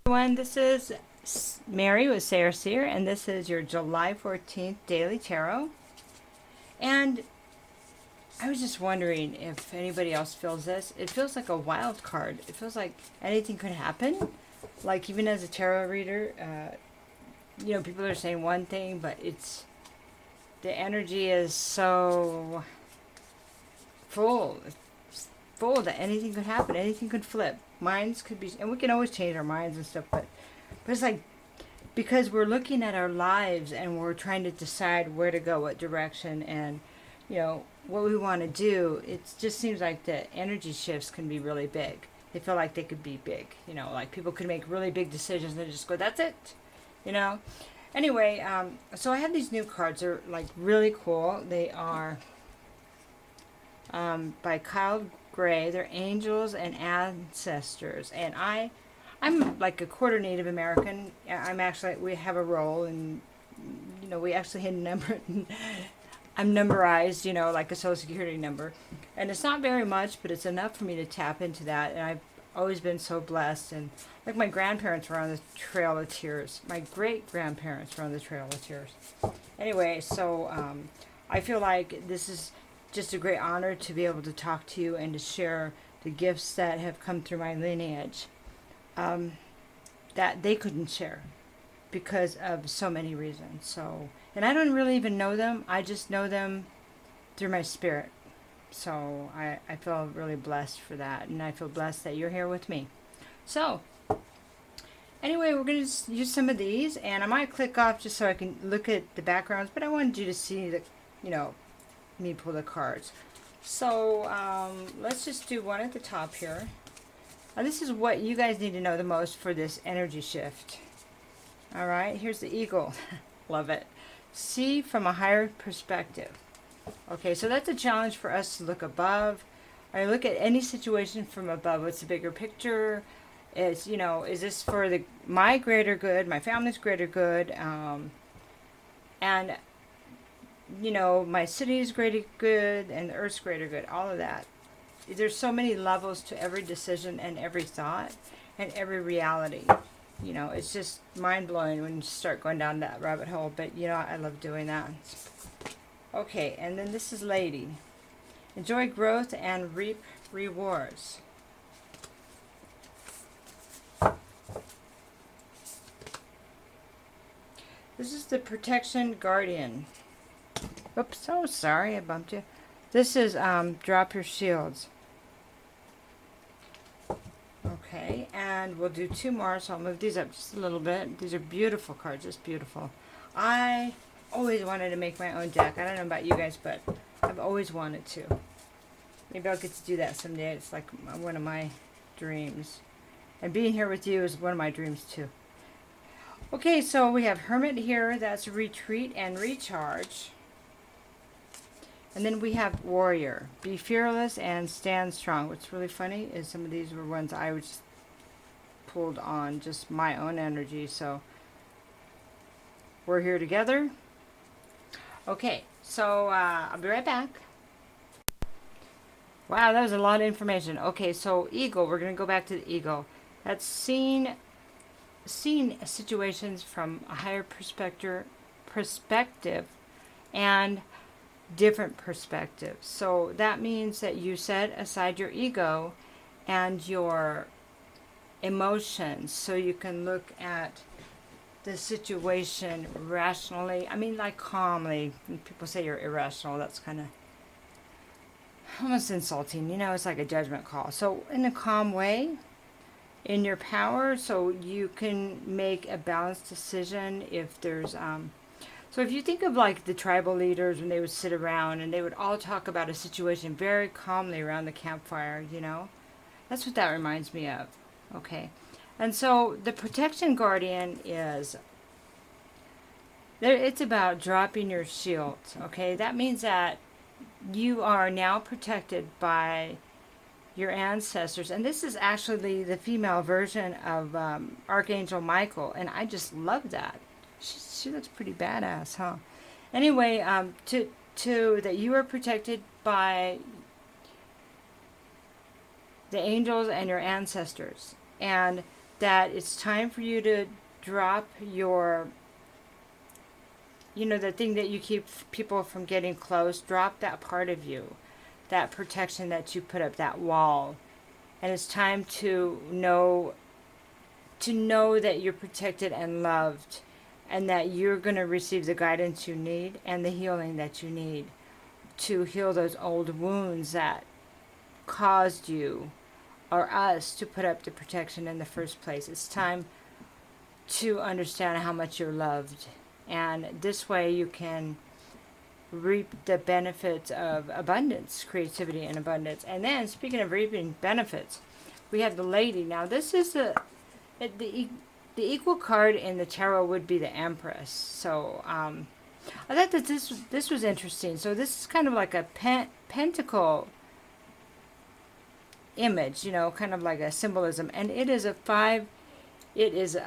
Everyone, this is Mary with Seer, and this is your July 14th Daily Tarot. And I was just wondering if anybody else feels this. It feels like a wild card. It feels like anything could happen. Like, even as a tarot reader, people are saying one thing, but the energy is so full. It's full that anything could happen. Anything could flip. Minds could be, and we can always change our minds and stuff, but it's like, because we're looking at our lives and we're trying to decide where to go, what direction, and what we want to do. It just seems like the energy shifts can be really big. They feel like they could be big. Like people could make really big decisions and just go, "That's it." Anyway, so I have these new cards. They're like really cool. They are by Kyle Gray. They're angels and ancestors, and I'm like a quarter Native American. We have a role, and we actually hit a number. I'm numberized, like a social security number, and it's not very much, but it's enough for me to tap into that. And I've always been so blessed, and like my grandparents were on the Trail of Tears. My great grandparents were on the Trail of Tears. Anyway, so I feel like this is just a great honor to be able to talk to you and to share the gifts that have come through my lineage. That they couldn't share because of so many reasons. So, and I don't really even know them. I just know them through my spirit. So I feel really blessed for that. And I feel blessed that you're here with me. So anyway, we're going to use some of these. And I might click off just so I can look at the backgrounds. But I wanted you to see that, me pull the cards. So let's just do one at the top here. Now, this is what you guys need to know the most for this energy shift. All right, here's the eagle. Love it. See from a higher perspective. Okay, so that's a challenge for us to look above. I look at any situation from above. What's the bigger picture? Is this for my greater good, my family's greater good, and my city's greater good, and the earth's greater good. All of that. There's so many levels to every decision and every thought and every reality. It's just mind-blowing when you start going down that rabbit hole. But, I love doing that. Okay, and then this is Lady. Enjoy growth and reap rewards. This is the Protection Guardian. Oops, so sorry I bumped you. This is drop your shields. Okay, and we'll do two more, so I'll move these up just a little bit. These are beautiful cards, just beautiful. I always wanted to make my own deck. I don't know about you guys, but I've always wanted to. Maybe I'll get to do that someday. It's like one of my dreams. And being here with you is one of my dreams too. Okay, so we have Hermit here. That's retreat and recharge. And then we have Warrior. Be fearless and stand strong. What's really funny is some of these were ones I was pulled on just my own energy. So we're here together. Okay, so I'll be right back. Wow, that was a lot of information. Okay, so Eagle. We're going to go back to the Eagle. That's seeing situations from a higher perspective and different perspectives. So that means that you set aside your ego and your emotions so you can look at the situation rationally. I mean, like calmly. When people say you're irrational, that's kind of almost insulting. It's like a judgment call. So in a calm way, in your power, so you can make a balanced decision if there's so if you think of like the tribal leaders when they would sit around and they would all talk about a situation very calmly around the campfire, that's what that reminds me of. Okay. And so the Protection Guardian is there. It's about dropping your shield. Okay. That means that you are now protected by your ancestors. And this is actually the female version of Archangel Michael. And I just love that. She looks pretty badass, huh? Anyway, to that you are protected by the angels and your ancestors. And that it's time for you to drop your, the thing that you keep people from getting close. Drop that part of you, that protection that you put up, that wall. And it's time to know that you're protected and loved, and that you're going to receive the guidance you need and the healing that you need to heal those old wounds that caused you or us to put up the protection in the first place. It's time to understand how much you're loved, and this way you can reap the benefits of abundance, creativity, and abundance. And then, speaking of reaping benefits, we have the Lady. Now, this is the equal card in the tarot would be the Empress. So I thought that this was interesting. So this is kind of like a pentacle image, kind of like a symbolism. And it is a 5. It is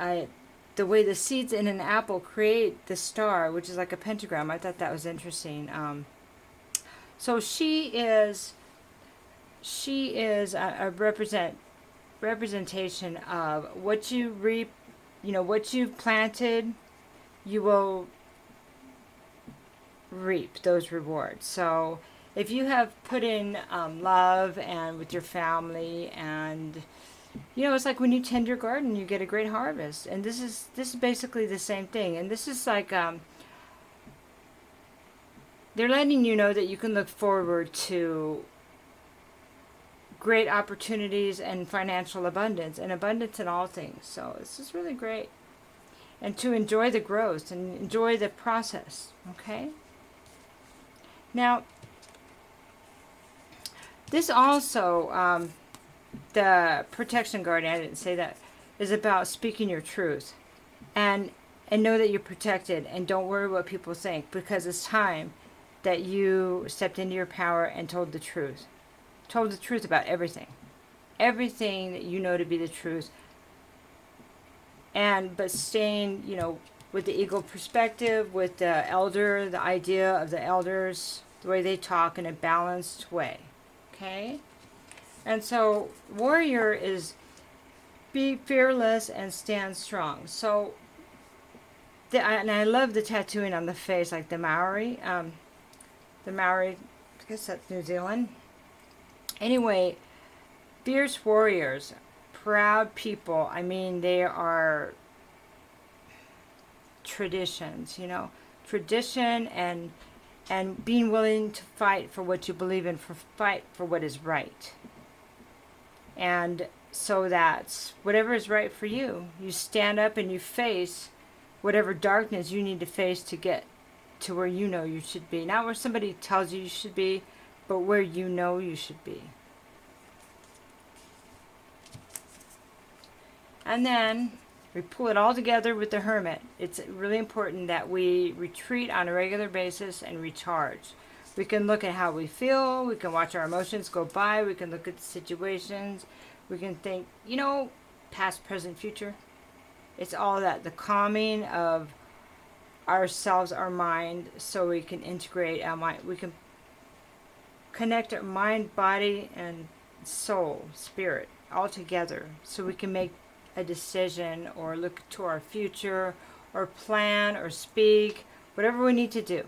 the way the seeds in an apple create the star, which is like a pentagram. I thought that was interesting. So she is a representation of what you reap. What you've planted, you will reap those rewards. So if you have put in love and with your family, and it's like when you tend your garden, you get a great harvest. And this is basically the same thing. And this is like they're letting you know that you can look forward to great opportunities and financial abundance, and abundance in all things. So this is really great. And to enjoy the growth and enjoy the process. Okay? Now, this also, the protection guardian, I didn't say that, is about speaking your truth. And know that you're protected, and don't worry what people think, because it's time that you stepped into your power and told the truth. Told the truth about everything that you know to be the truth, but staying with the eagle perspective, with the elder, the idea of the elders, the way they talk in a balanced way. Okay? And so warrior is be fearless and stand strong. So and I love the tattooing on the face, like the Maori, I guess that's New Zealand. Anyway, fierce warriors, proud people. I mean, they are traditions, tradition and being willing to fight for what you believe in, fight for what is right. And so that's whatever is right for you. You stand up and you face whatever darkness you need to face to get to where you should be. Not where somebody tells you should be, but where you should be. And then we pull it all together with the Hermit. It's really important that we retreat on a regular basis and recharge. We can look at how we feel. We can watch our emotions go by. We can look at the situations. We can think, past, present, future. It's all that. The calming of ourselves, our mind, so we can integrate our mind. We can connect our mind, body, and soul, spirit, all together, so we can make a decision or look to our future or plan or speak, whatever we need to do,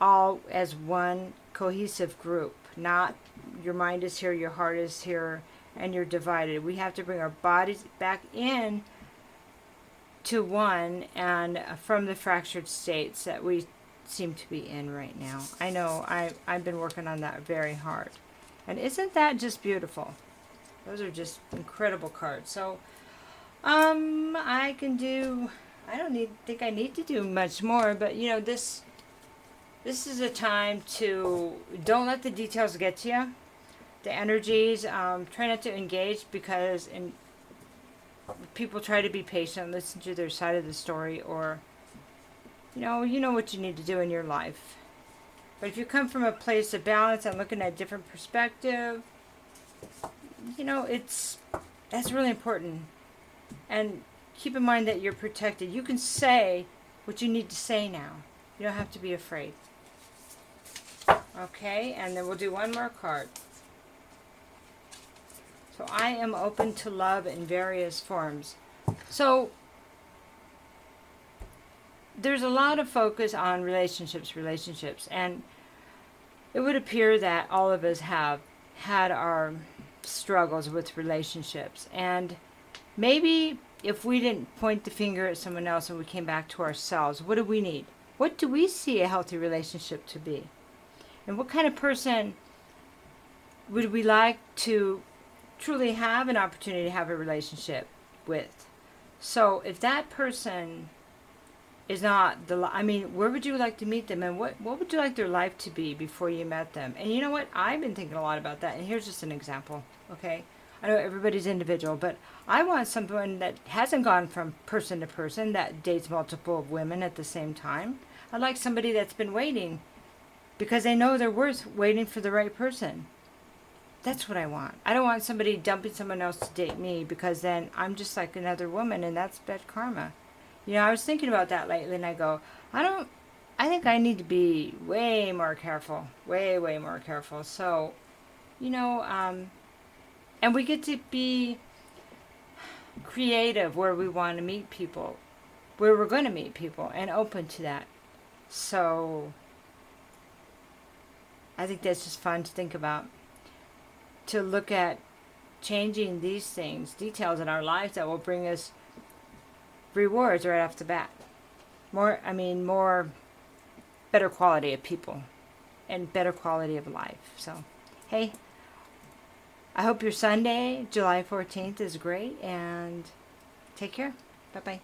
all as one cohesive group. Not your mind is here, your heart is here, and you're divided. We have to bring our bodies back in to one, and from the fractured states that we seem to be in right now. I know I've been working on that very hard. And isn't that just beautiful? Those are just incredible cards. So I don't think I need to do much more, but this is a time to don't let the details get to you. The energies, try not to engage, because people try to be patient, listen to their side of the story, or you know what you need to do in your life. But if you come from a place of balance and looking at a different perspective, that's really important. And keep in mind that you're protected. You can say what you need to say now. You don't have to be afraid. Okay, and then we'll do one more card. So I am open to love in various forms. So there's a lot of focus on relationships, and it would appear that all of us have had our struggles with relationships. And maybe if we didn't point the finger at someone else and we came back to ourselves, what do we need? What do we see a healthy relationship to be? And what kind of person would we like to truly have an opportunity to have a relationship with? So if that person is not where would you like to meet them, and what would you like their life to be before you met them? And you know what? I've been thinking a lot about that, and here's just an example, okay? I know everybody's individual, but I want someone that hasn't gone from person to person, that dates multiple women at the same time. I'd like somebody that's been waiting because they know they're worth waiting for the right person. That's what I want. I don't want somebody dumping someone else to date me, because then I'm just like another woman, and that's bad karma. You know, I was thinking about that lately, and I go, I think I need to be way more careful. Way, way more careful. So, you know, and we get to be creative where we want to meet people, where we're going to meet people, and open to that. So, I think that's just fun to think about. To look at changing these things, details in our lives that will bring us rewards right off the bat. More better quality of people and better quality of life. So, hey, I hope your Sunday, July 14th, is great, and take care. Bye-bye.